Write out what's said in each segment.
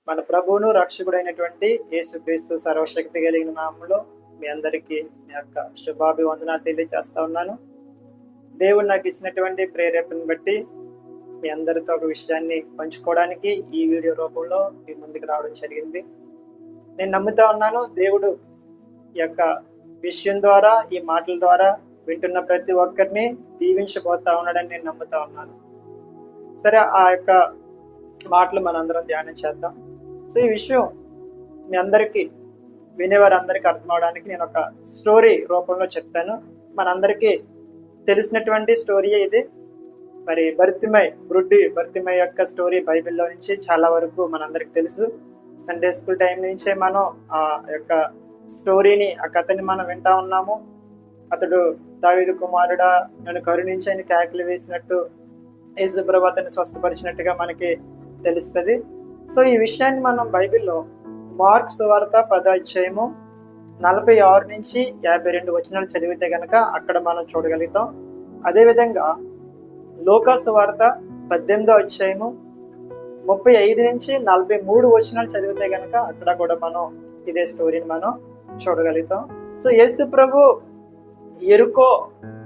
మన ప్రభువును రక్షకుడైనటువంటి యేసుక్రీస్తు సర్వశక్తి కలిగిన నామములో మీ అందరికీ మీ యొక్క శుభాభివందనాలు తెలియజేస్తా ఉన్నాను. దేవుడు నాకు ఇచ్చినటువంటి ప్రేరేపణను బట్టి మీ అందరితో ఒక విషయాన్ని పంచుకోవడానికి ఈ వీడియో రూపంలో మీ ముందుకు రావడం జరిగింది. నేను నమ్ముతా ఉన్నాను, దేవుడు ఈ యొక్క విషయం ద్వారా, ఈ మాటల ద్వారా వింటున్న ప్రతి ఒక్కరిని దీవించబోతా ఉన్నాడని నేను నమ్ముతా ఉన్నాను. సరే, ఆ యొక్క మాటలు మనందరం ధ్యానం చేద్దాం. సో ఈ విషయం మీ అందరికీ, వినేవారందరికీ అర్థం అవడానికి నేను ఒక స్టోరీ రూపంలో చెప్తాను. మనందరికీ తెలిసినటువంటి స్టోరీయే ఇది. మరి బర్తిమై యొక్క స్టోరీ బైబిల్లో నుంచి చాలా వరకు మనందరికి తెలుసు. సండే స్కూల్ టైం నుంచే మనం ఆ యొక్క స్టోరీని, ఆ కథని మనం వింటా ఉన్నాము. అతడు దావీదు కుమారుడా, నన్ను కరుణించి ఆయన కేకలు వేసినట్టు యేసు ప్రభువు అతన్ని స్వస్థపరిచినట్టుగా మనకి తెలుస్తుంది. సో ఈ విషయాన్ని మనం బైబిల్లో మార్క్ సువార్త 10వ అధ్యాయము 46 నుంచి 52 వచనాలు చదివితే గనక అక్కడ మనం చూడగలుగుతాం. అదేవిధంగా లూకా సువార్త 18వ అధ్యాయము 35 నుంచి 43 వచనాలు చదివితే గనక అక్కడ కూడా మనం ఇదే స్టోరీని మనం చూడగలుగుతాం. సో యేసు ప్రభు ఎరుకో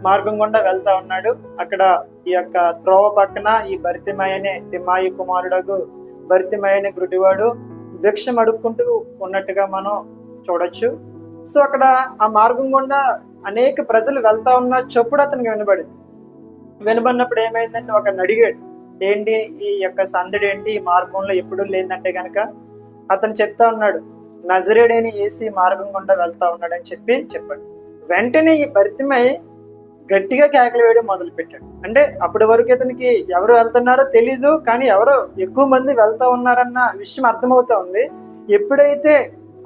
మార్గం గుండా వెళ్తా ఉన్నాడు. అక్కడ ఈ యొక్క త్రోవ పక్కన ఈ బర్తిమై అనే తిమ్మాయి కుమారుడు బర్తిమై అనే గుడ్డివాడు భిక్షం అడుక్కుంటూ ఉన్నట్టుగా మనం చూడొచ్చు. సో అక్కడ ఆ మార్గం గుండా అనేక ప్రజలు వెళ్తా ఉన్న చప్పుడు అతనికి వినబడినప్పుడు ఏమైందంటే ఒకరిని అడిగాడు, ఏంటి ఈ యొక్క సందడి ఏంటి, ఈ మార్గంలో ఎప్పుడు లేదంటే కనుక అతను చెప్తా ఉన్నాడు, నజరేయుడైన యేసు ఈ మార్గం గుండా వెళ్తా ఉన్నాడని చెప్పాడు. వెంటనే ఈ బర్తిమై గట్టిగా కేకలు వేయడం మొదలు పెట్టాడు. అంటే అప్పటి వరకు అతనికి ఎవరు వెళ్తున్నారో తెలీదు, కానీ ఎవరో ఎక్కువ మంది వెళ్తా ఉన్నారన్న విషయం అర్థమవుతా ఉంది. ఎప్పుడైతే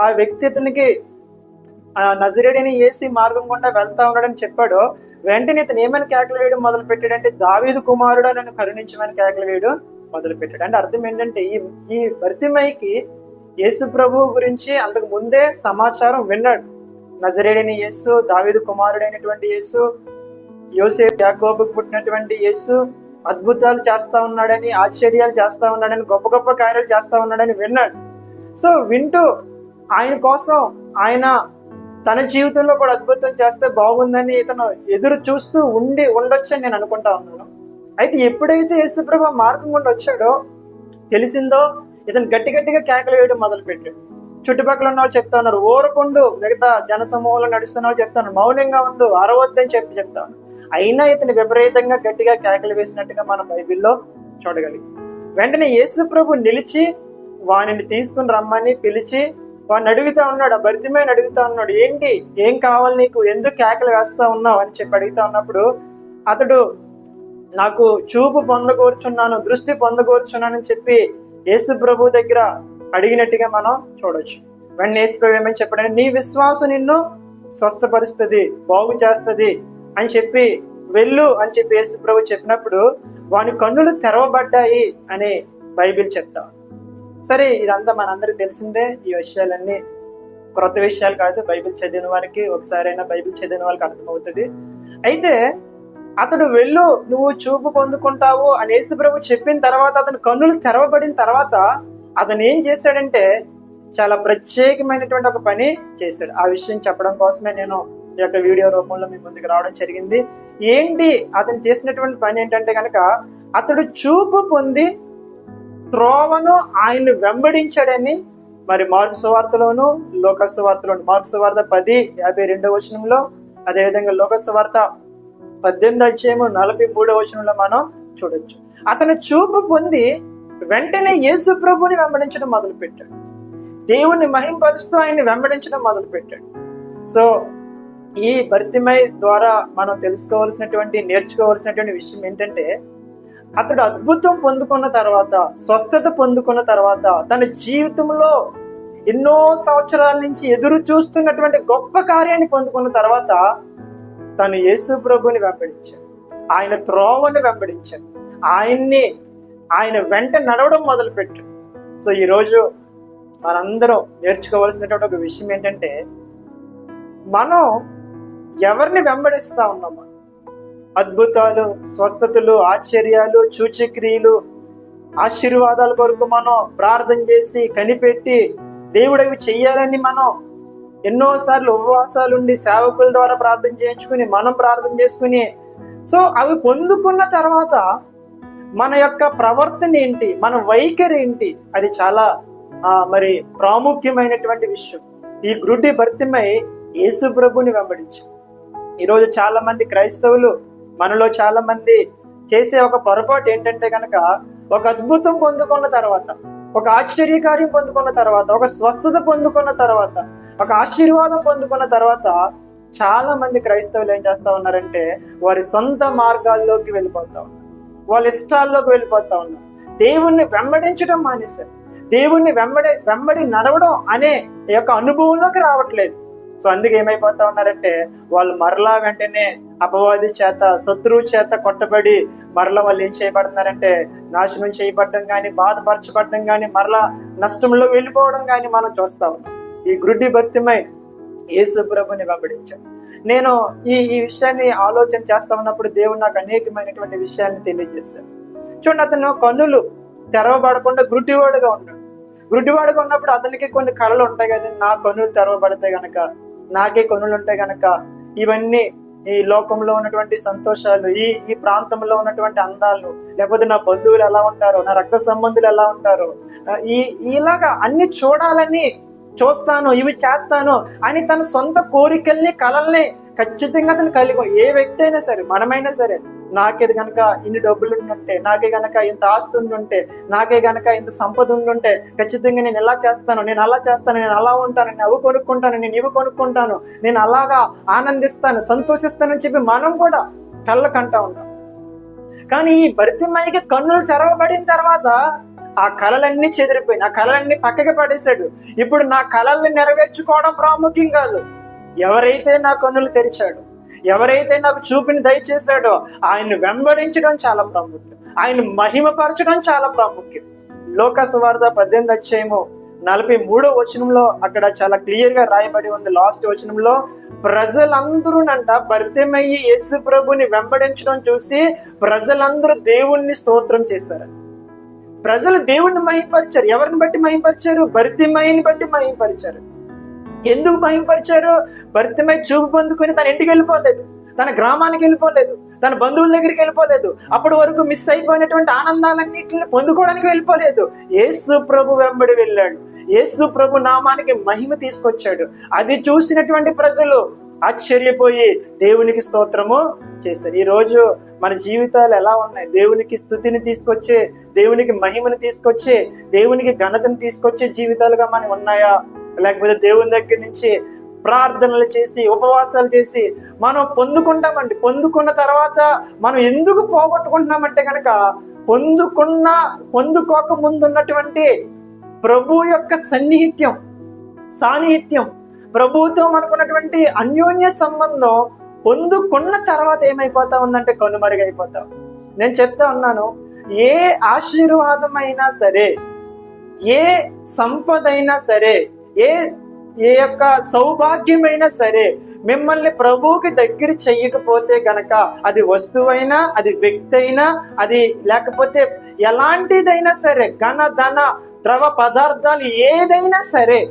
ఆ వ్యక్తి అతనికి నజరేయుడైన యేసు మార్గం గుండా వెళ్తా ఉన్నాడని చెప్పాడో వెంటనే ఇతను ఏమని కేకలు వేయడం మొదలు పెట్టాడంటే, దావీదు కుమారుడా నన్ను కరుణించమని కేకలు వేయడం మొదలు పెట్టాడు. అంటే అర్థం ఏంటంటే ఈ బర్తిమైకి యేసు ప్రభు గురించి అంతకు ముందే సమాచారం విన్నాడు. నజరేయుడైన యేసు, దావీదు కుమారుడైనటువంటి యేసు, యోసేపు యాకోబుకు పుట్టినటువంటి యేసు అద్భుతాలు చేస్తా ఉన్నాడని, ఆశ్చర్యాలు చేస్తా ఉన్నాడని, గొప్ప గొప్ప కార్యాలు చేస్తా ఉన్నాడని విన్నాడు. సో వింటూ ఆయన కోసం, ఆయన తన జీవితంలో కూడా అద్భుతం చేస్తే బాగుందని ఇతను ఎదురు చూస్తూ ఉండొచ్చని నేను అనుకుంటా ఉన్నాను. అయితే ఎప్పుడైతే యేసు ప్రభు మార్గం గుండా వచ్చాడో తెలిసిందో ఇతను గట్టిగా కేకలు వేయడం మొదలు పెట్టాడు. చుట్టుపక్కల ఉన్న వాళ్ళు చెప్తా ఉన్నారు, ఓరకుండు, మిగతా జనసమూహంలో నడుస్తున్న వాళ్ళు చెప్తాను, మౌనంగా ఉండు, అరవద్దని చెప్తాను. అయినా ఇతను విపరీతంగా గట్టిగా కేకలు వేసినట్టుగా మనం బైబిల్లో చూడగలిగాం. వెంటనే యేసు ప్రభు నిలిచి వానిని తీసుకుని రమ్మని పిలిచి వాడిని అడుగుతా ఉన్నాడు, ఆ బర్తిమైని అడుగుతా ఉన్నాడు, ఏంటి, ఏం కావాలి నీకు, ఎందుకు కేకలు వేస్తా ఉన్నావు అని చెప్పి అడుగుతా ఉన్నప్పుడు అతడు నాకు చూపు పొందకూర్చున్నాను, దృష్టి పొందకూర్చున్నాను అని చెప్పి యేసు ప్రభు దగ్గర అడిగినట్టుగా మనం చూడొచ్చు. వెంటనే యేసు ప్రభు ఏమని చెప్పాడంటే, నీ విశ్వాసం నిన్ను స్వస్థపరుస్తుంది, బాగు చేస్తుంది అని చెప్పి వెళ్ళు అని చెప్పి యేసు ప్రభు చెప్పినప్పుడు వాని కన్నులు తెరవబడ్డాయి అని బైబిల్ చెప్తా. సరే, ఇదంతా మనందరికి తెలిసిందే. ఈ విషయాలన్నీ క్రొత్త విషయాలు కాదు. బైబిల్ చదివిన వారికి, ఒకసారైనా బైబిల్ చదివిన వాళ్ళకి అర్థమవుతుంది. అయితే అతడు వెళ్ళు, నువ్వు చూపు పొందుకుంటావు అని యేసు ప్రభు చెప్పిన తర్వాత, అతని కన్నులు తెరవబడిన తర్వాత అతను ఏం చేశాడంటే చాలా ప్రత్యేకమైనటువంటి ఒక పని చేశాడు. ఆ విషయం చెప్పడం కోసమే నేను ఈ యొక్క వీడియో రూపంలో మీ ముందుకు రావడం జరిగింది. ఏంటి అతను చేసినటువంటి పని ఏంటంటే కనుక, అతడు చూపు పొంది త్రోవను ఆయన్ని వెంబడించాడని మరి మార్కు సువార్తలోను, లూకా సువార్తలోను, మార్కు సువార్త 10:52 వచనంలో, అదేవిధంగా లూకా సువార్త 18వ అధ్యాయము 43వ వచనంలో మనం చూడొచ్చు. అతను చూపు పొంది వెంటనే యేసు ప్రభుని వెంబడించడం మొదలు పెట్టాడు. దేవుణ్ణి మహింపరుస్తూ ఆయన్ని వెంబడించడం మొదలు పెట్టాడు. సో ఈ బర్తిమై ద్వారా మనం నేర్చుకోవాల్సినటువంటి విషయం ఏంటంటే, అతడు అద్భుతం పొందుకున్న తర్వాత, స్వస్థత పొందుకున్న తర్వాత, తన జీవితంలో ఎన్నో సంవత్సరాల నుంచి ఎదురు చూస్తున్నటువంటి గొప్ప కార్యాన్ని పొందుకున్న తర్వాత తను యేసు ప్రభుని వెంబడించాడు, ఆయన త్రోవని వెంబడించాడు, ఆయన వెంట నడవడం మొదలు పెట్టాడు. సో ఈరోజు మనందరం నేర్చుకోవాల్సినటువంటి ఒక విషయం ఏంటంటే, మనం ఎవరిని వెంబడిస్తా ఉన్నామా? అద్భుతాలు, స్వస్థతలు, ఆశ్చర్యాలు, సూచక్రియలు ఆశీర్వాదాల కొరకు మనం ప్రార్థన చేసి కనిపెట్టి దేవుడు అవి చెయ్యాలని మనం ఎన్నోసార్లు ఉపవాసాలు ఉండి సేవకుల ద్వారా ప్రార్థన చేయించుకుని మనం ప్రార్థన చేసుకుని సో అవి పొందుకున్న తర్వాత మన యొక్క ప్రవర్తన ఏంటి, మన వైఖరి ఏంటి, అది చాలా మరి ప్రాముఖ్యమైనటువంటి విషయం. ఈ గ్రుడ్డి భర్తిమై యేసు ప్రభుని వెంబడించారు. ఈరోజు చాలా మంది క్రైస్తవులు, మనలో చాలా మంది చేసే ఒక పొరపాటు ఏంటంటే కనుక, ఒక అద్భుతం పొందుకున్న తర్వాత, ఒక ఆశ్చర్యకార్యం పొందుకున్న తర్వాత, ఒక స్వస్థత పొందుకున్న తర్వాత, ఒక ఆశీర్వాదం పొందుకున్న తర్వాత చాలా మంది క్రైస్తవులు ఏం చేస్తా ఉన్నారంటే వారి సొంత మార్గాల్లోకి వెళ్ళిపోతా ఉన్నారు, వాళ్ళ ఇష్టాల్లోకి వెళ్ళిపోతా ఉన్నారు. దేవుణ్ణి వెంబడించడం మానేశారు. దేవుణ్ణి వెంబడి నడవడం అనే యొక్క అనుభవంలోకి రావట్లేదు. సో అందుకే ఏమైపోతా ఉన్నారంటే వాళ్ళు మరలా వెంటనే అపవాది చేత, శత్రువు చేత కొట్టబడి మరలా వాళ్ళు ఏం చేయబడుతున్నారంటే నాశనం చేయబడడం కానీ, బాధపరచబడడం కానీ, మరలా నష్టంలో వెళ్ళిపోవడం కానీ మనం చూస్తా ఉన్నాం. ఈ గ్రుడ్డి భర్తిమై యేసు ప్రభుని వెంబడించాడు. నేను ఈ విషయాన్ని ఆలోచన చేస్తా ఉన్నప్పుడు దేవుడు నాకు అనేకమైనటువంటి విషయాన్ని తెలియజేశాడు. చూడండి, అతను కన్నులు తెరవబడకుండా గుడ్డివాడుగా ఉన్నాడు. గుడ్డివాడుగా ఉన్నప్పుడు అతనికి కొన్ని కళలు ఉంటాయి కదా, నా కన్నులు తెరవబడితే గనక, నాకే కన్నులు ఉంటాయి గనక ఇవన్నీ ఈ లోకంలో ఉన్నటువంటి సంతోషాలు, ఈ ప్రాంతంలో ఉన్నటువంటి అందాలు, లేకపోతే నా బంధువులు ఎలా ఉంటారో, నా రక్త సంబంధులు ఎలా ఉంటారో, ఇలాగా అన్ని చూడాలని చూస్తాను, ఇవి చేస్తాను అని తన సొంత కోరికల్ని, కళల్ని ఖచ్చితంగా అతను కలిగి, ఏ వ్యక్తి అయినా సరే, మనమైనా సరే, నాకేది గనక ఇన్ని డబ్బులు ఉండుంటే, నాకే గనక ఇంత ఆస్తి ఉండుంటే, నాకే గనక ఇంత సంపద ఉండుంటే ఖచ్చితంగా నేను ఇలా చేస్తాను, నేను అలా చేస్తాను, నేను అలా ఉంటాను, నేను అవి కొనుక్కుంటాను, నేను ఇవి కొనుక్కుంటాను, నేను అలాగా ఆనందిస్తాను, సంతోషిస్తానని చెప్పి మనం కూడా కళ్ళకంటా ఉంటాం. కానీ ఈ భర్తిమయ్యకి కన్నులు తెరవబడిన తర్వాత ఆ కళలన్నీ చెదిరిపోయి, ఆ కళలన్నీ పక్కకి పడేశాడు. ఇప్పుడు నా కళల్ని నెరవేర్చుకోవడం ప్రాముఖ్యం కాదు, ఎవరైతే నా కన్నులు తెరిచాడో, ఎవరైతే నాకు చూపుని దయచేశాడో ఆయన్ని వెంబడించడం చాలా ప్రాముఖ్యం, ఆయన మహిమపరచడం చాలా ప్రాముఖ్యం. లోకా సువార్త 18:43 అక్కడ చాలా క్లియర్ గా రాయబడి ఉంది. లాస్ట్ వచనంలో ప్రజలందరూ భర్తిమయ్యి యేసు ప్రభుని వెంబడించడం చూసి ప్రజలందరూ దేవుణ్ణి స్తోత్రం చేశారు. ప్రజలు దేవుణ్ణి మహిమపరిచారు. ఎవరిని బట్టి మహిమపరిచారు? భర్తిమయ్యని బట్టి మహిమపరిచారు. ఎందుకు మహిమపరిచారు? భర్తిమయ్య చూపు పొందుకుని తన ఇంటికి వెళ్ళిపోలేదు, తన గ్రామానికి వెళ్ళిపోలేదు, తన బంధువుల దగ్గరికి వెళ్ళిపోలేదు, అప్పటి వరకు మిస్ అయిపోయినటువంటి ఆనందాలన్నింటిని పొందుకోవడానికి వెళ్ళిపోలేదు. యేసు ప్రభు వెంబడి వెళ్ళాడు, యేసు ప్రభు నామానికి మహిమ తీసుకొచ్చాడు. అది చూసినటువంటి ప్రజలు ఆశ్చర్యపోయి దేవునికి స్తోత్రము చేశారు. ఈ రోజు మన జీవితాలు ఎలా ఉన్నాయి? దేవునికి స్తుతిని తీసుకొచ్చే, దేవునికి మహిమను తీసుకొచ్చే, దేవునికి ఘనతను తీసుకొచ్చే జీవితాలుగా మనం ఉన్నాయా? లేకపోతే దేవుని దగ్గర నుంచి ప్రార్థనలు చేసి, ఉపవాసాలు చేసి మనం పొందుకుంటామండి. పొందుకున్న తర్వాత మనం ఎందుకు పోగొట్టుకుంటున్నామంటే కనుక, పొందుకోక ముందు ఉన్నటువంటి ప్రభు యొక్క సాన్నిహిత్యం, ప్రభువుతో మనకున్నటువంటి అన్యోన్య సంబంధం పొందుకున్న తర్వాత ఏమైపోతా ఉందంటే కనుమరుగైపోతాం. నేను చెప్తా ఉన్నాను, ఏ ఆశీర్వాదం అయినా సరే, ఏ సంపద అయినా సరే, ఏ యొక్క సౌభాగ్యమైనా సరే మిమ్మల్ని ప్రభువుకి దగ్గర చెయ్యకపోతే గనక, అది వస్తువైనా, అది వ్యక్తి అయినా, అది లేకపోతే ఎలాంటిదైనా సరే, ధన ద్రవ పదార్థాలు ఏదైనా సరే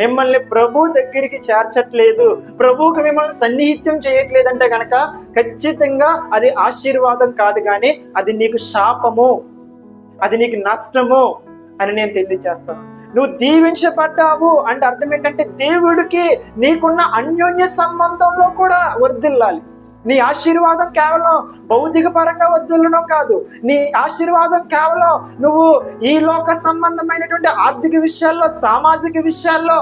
మిమ్మల్ని ప్రభు దగ్గరికి చేర్చట్లేదు, ప్రభువుకి మిమ్మల్ని సన్నిహిత్యం చేయట్లేదంటే గనక ఖచ్చితంగా అది ఆశీర్వాదం కాదు, కానీ అది నీకు శాపము, అది నీకు నష్టము అని నేను తెలియజేస్తాను. నువ్వు దీవించబడ్డావు అంటే అర్థం ఏంటంటే దేవుడికి నీకున్న అన్యోన్య సంబంధంలో కూడా వర్ధిల్లాలి. నీ ఆశీర్వాదం కేవలం భౌతిక పరంగా వర్ధిల్లడం కాదు, నీ ఆశీర్వాదం కేవలం నువ్వు ఈ లోక సంబంధమైనటువంటి ఆర్థిక విషయాల్లో, సామాజిక విషయాల్లో,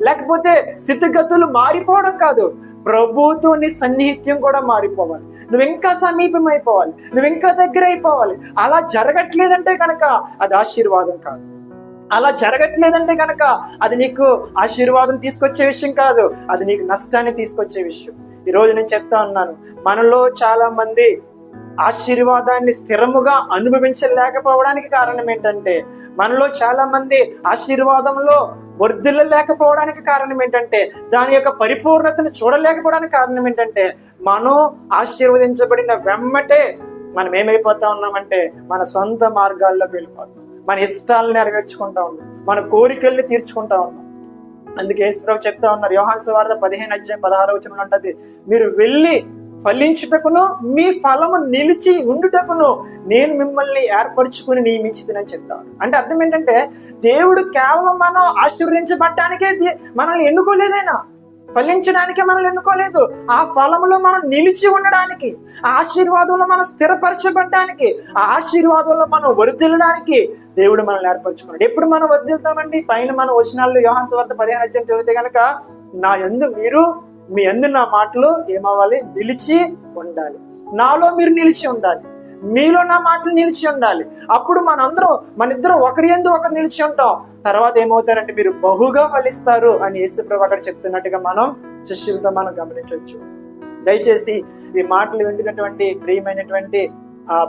లేకపోతే స్థితిగతులు మారిపోవడం కాదు, ప్రభుతో నీ సన్నిహిత్యం కూడా మారిపోవాలి. నువ్వు ఇంకా సమీపం అయిపోవాలి, నువ్వు ఇంకా దగ్గర అయిపోవాలి. అలా జరగట్లేదంటే కనుక అది ఆశీర్వాదం కాదు. అలా జరగట్లేదంటే కనుక అది నీకు ఆశీర్వాదం తీసుకొచ్చే విషయం కాదు, అది నీకు నష్టాన్ని తీసుకొచ్చే విషయం. ఈరోజు నేను చెప్తా ఉన్నాను, మనలో చాలా మంది ఆశీర్వాదాన్ని స్థిరముగా అనుభవించలేకపోవడానికి కారణం ఏంటంటే, మనలో చాలా మంది ఆశీర్వాదంలో వర్ధిల్లలేకపోవడానికి కారణం ఏంటంటే, దాని యొక్క పరిపూర్ణతను చూడలేకపోవడానికి కారణం ఏంటంటే, మనం ఆశీర్వదించబడిన వెమ్మటే మనం ఏమైపోతా ఉన్నామంటే మన సొంత మార్గాల్లోకి వెళ్ళిపోతాం, మన ఇష్టాలను నెరవేర్చుకుంటా ఉన్నాం, మన కోరికల్ని తీర్చుకుంటా ఉన్నాం. అందుకే యేసుప్రభు చెప్తా ఉన్నారు, యోహాను సువార్త 15:16 ఉంటది, మీరు వెళ్ళి ఫలించుటకును మీ ఫలము నిలిచి ఉండుటకును నేను మిమ్మల్ని ఏర్పరచుకుని నియమించుదని చెప్తాను. అంటే అర్థం ఏంటంటే దేవుడు కేవలం మనం ఆశీర్వదించబడ్డానికే మనల్ని ఎన్నుకోలేదైనా, ఫలించడానికే మనల్ని ఎన్నుకోలేదు. ఆ ఫలములో మనం నిలిచి ఉండడానికి, ఆ ఆశీర్వాదంలో మనం స్థిరపరచబడ్డానికి, ఆ ఆశీర్వాదంలో మనం వర్ధిల్లడానికి దేవుడు మనల్ని ఏర్పరచుకున్నాడు. ఎప్పుడు మనం వర్ధిల్తామండి? పైన మన వచనాల్లో యోహాను సువార్త 15 చదివితే కనుక, నా యందు మీరు, మీ యందు నా మాటలు ఏమవ్వాలి? నిలిచి ఉండాలి. నాలో మీరు నిలిచి ఉండాలి, మీలో నా మాటలు నిలిచి ఉండాలి. అప్పుడు మన ఇద్దరం ఒకరి యందు ఒకరు నిలిచి ఉంటాం. తర్వాత ఏమవుతారంటే మీరు బహుగా ఫలిస్తారు అని యేసుప్రభు అక్కడ చెప్తున్నట్టుగా మనం శిష్యులతో మనం గమనించవచ్చు. దయచేసి ఈ మాటలు వింటున్నటువంటి ప్రియమైనటువంటి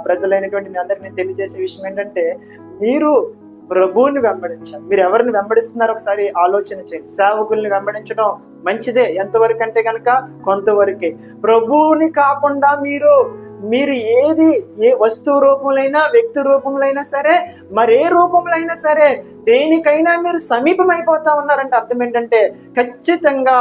ప్రజలైనటువంటి మీ అందరికి నేను తెలియజేసే విషయం ఏంటంటే, మీరు ప్రభువుని వెంబడించాలి. మీరు ఎవరిని వెంబడిస్తున్నారో ఒకసారి ఆలోచన చేయండి. సేవకుల్ని వెంబడించడం మంచిదే, ఎంతవరకు అంటే కనుక కొంతవరకే. ప్రభువుని కాకుండా మీరు ఏ వస్తువు రూపంలో, వ్యక్తి రూపంలో సరే, మరే రూపంలో సరే, దేనికైనా మీరు సమీపమైపోతా ఉన్నారంటే అర్థం ఏంటంటే ఖచ్చితంగా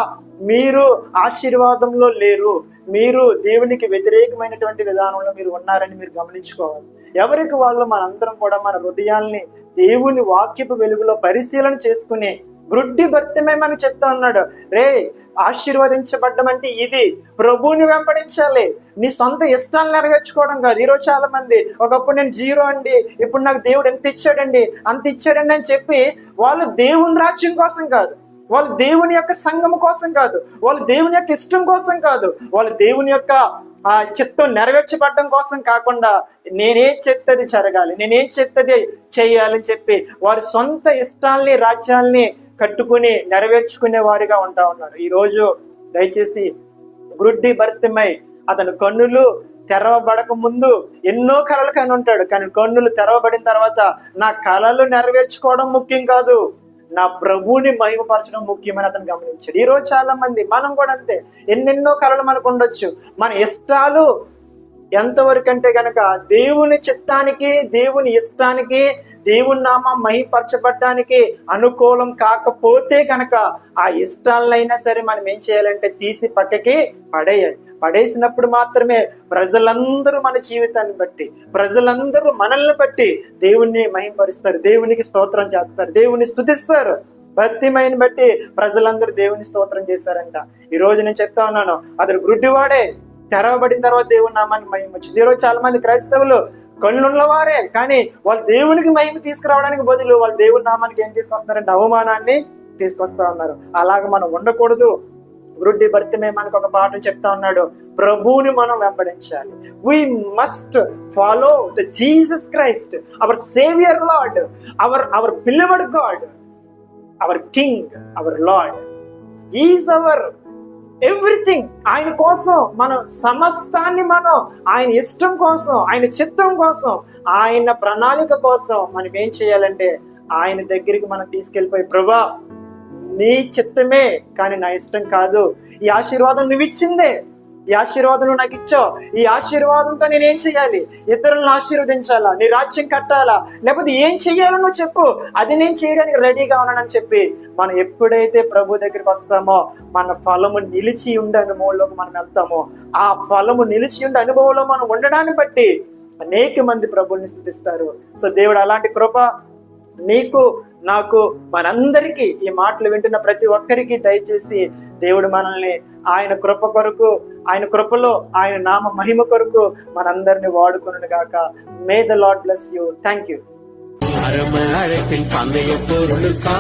మీరు ఆశీర్వాదంలో లేరు, మీరు దేవునికి వ్యతిరేకమైనటువంటి విధానంలో మీరు ఉన్నారని మీరు గమనించుకోవాలి. ఎవరికి వాళ్ళు మనందరం కూడా మన హృదయాల్ని దేవుని వాక్యపు వెలుగులో పరిశీలన చేసుకుని, గ్రుడ్డి భర్తమే మనకు చెప్తా ఉన్నాడు, రే ఆశీర్వదించబడ్డం అంటే ఇది, ప్రభువుని వెంబడించాలి, నీ సొంత ఇష్టాలు నెరవేర్చుకోవడం కాదు. ఈరోజు చాలా మంది ఒకప్పుడు నేను జీరో అండి, ఇప్పుడు నాకు దేవుడు ఎంత ఇచ్చాడండి అని చెప్పి వాళ్ళు దేవుని రాజ్యం కోసం కాదు, వాళ్ళు దేవుని యొక్క సంఘం కోసం కాదు, వాళ్ళు దేవుని యొక్క ఇష్టం కోసం కాదు, వాళ్ళు దేవుని యొక్క చిత్తం నెరవేర్చబడడం కోసం కాకుండా నేనేం చెప్తుంది జరగాలి, నేనేం చెప్తుంది చేయాలని చెప్పి వారి సొంత ఇష్టాల్ని రాజ్యాల్ని కట్టుకుని నెరవేర్చుకునే వారిగా ఉంటా ఉన్నారు. ఈ రోజు దయచేసి గ్రుడ్డి భర్తమై అతను కన్నులు తెరవబడక ముందు ఎన్నో కళలు కని ఉంటాడు, కానీ కన్నులు తెరవబడిన తర్వాత నా కళలు నెరవేర్చుకోవడం ముఖ్యం కాదు, నా ప్రభువుని మహిమపరచడం ముఖ్యమని అతను గమనించాడు. ఈ రోజు చాలా మంది, మనం కూడా అంతే, ఎన్నెన్నో కళలు మనకు ఉండొచ్చు, మన ఇష్టాలు ఎంతవరకు అంటే కనుక దేవుని చిత్తానికి, దేవుని ఇష్టానికి, దేవుని నామం మహిమపరచబడ్డానికి అనుకూలం కాకపోతే కనుక ఆ ఇష్టాలైనా సరే మనం ఏం చేయాలంటే తీసి పక్కకి పడేయాలి. పడేసినప్పుడు మాత్రమే ప్రజలందరూ మన జీవితాన్ని బట్టి, ప్రజలందరూ మనల్ని బట్టి దేవుణ్ణి మహిమపరుస్తారు, దేవునికి స్తోత్రం చేస్తారు, దేవుని స్తుతిస్తారు. భక్తిమైని బట్టి ప్రజలందరూ దేవుని స్తోత్రం చేస్తారంట. ఈ రోజు నేను చెప్తా ఉన్నాను, అతడు గ్రుడ్డివాడే, తెరవబడిన తర్వాత దేవుని నామాన్ని మహిమ వచ్చింది. ఈరోజు చాలా మంది క్రైస్తవులు కళ్ళున్నవారే, కానీ వాళ్ళు దేవునికి మహిమ తీసుకురావడానికి బదులు వాళ్ళు దేవుని నామానికి ఏం తీసుకొస్తున్నారంటే అవమానాన్ని తీసుకొస్తా ఉన్నారు. అలాగ మనం ఉండకూడదు. గ్రుడ్డి భర్తమే మనకు ఒక పాఠం చెప్తా ఉన్నాడు, ప్రభువుని మనం వెంబడించాలి. We must follow the Jesus Christ, our Savior Lord, our beloved God, our King, our Lord. He is our everything. ఆయన కోసం మనం సమస్తాన్ని, మనం ఆయన ఇష్టం కోసం, ఆయన చిత్తం కోసం, ఆయన ప్రణాళిక కోసం మనం ఏం చేయాలంటే ఆయన దగ్గరికి మనం తీసుకెళ్ళిపోయి, ప్రభా నీ చిత్తమే కానీ నా ఇష్టం కాదు, ఈ ఆశీర్వాదం నువ్వు ఇచ్చిందే, ఈ ఆశీర్వాదం నువ్వు నాకు ఇచ్చావు, ఈ ఆశీర్వాదంతో నేనేం చేయాలి? ఇతరులను ఆశీర్వదించాలా, నీ రాజ్యం కట్టాలా, లేకపోతే ఏం చెయ్యాలో నువ్వు చెప్పు, అది నేను చేయడానికి రెడీగా ఉన్నానని చెప్పి మనం ఎప్పుడైతే ప్రభు దగ్గరికి వస్తామో మన ఫలము నిలిచి ఉండే అనుభవంలోకి మనం వెళ్తామో, ఆ ఫలము నిలిచి ఉండే అనుభవంలో మనం ఉండడాన్ని బట్టి అనేక మంది ప్రభువుని స్తుతిస్తారు. సో దేవుడు అలాంటి కృప నీకు, నాకు, మనందరికీ, ఈ మాటలు వింటున్న ప్రతి ఒక్కరికి దయచేసి దేవుడు మనల్ని ఆయన కృప కొరకు, ఆయన కృపలో ఆయన నామ మహిమ కొరకు మనందరినీ వాడుకొనును గాక. May the Lord bless you. Thank you. அரமழைப்பின் பந்தய பொருளுக்கா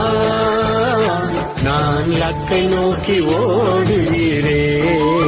நான் லக்கை நோக்கி ஓடுகிறேன்.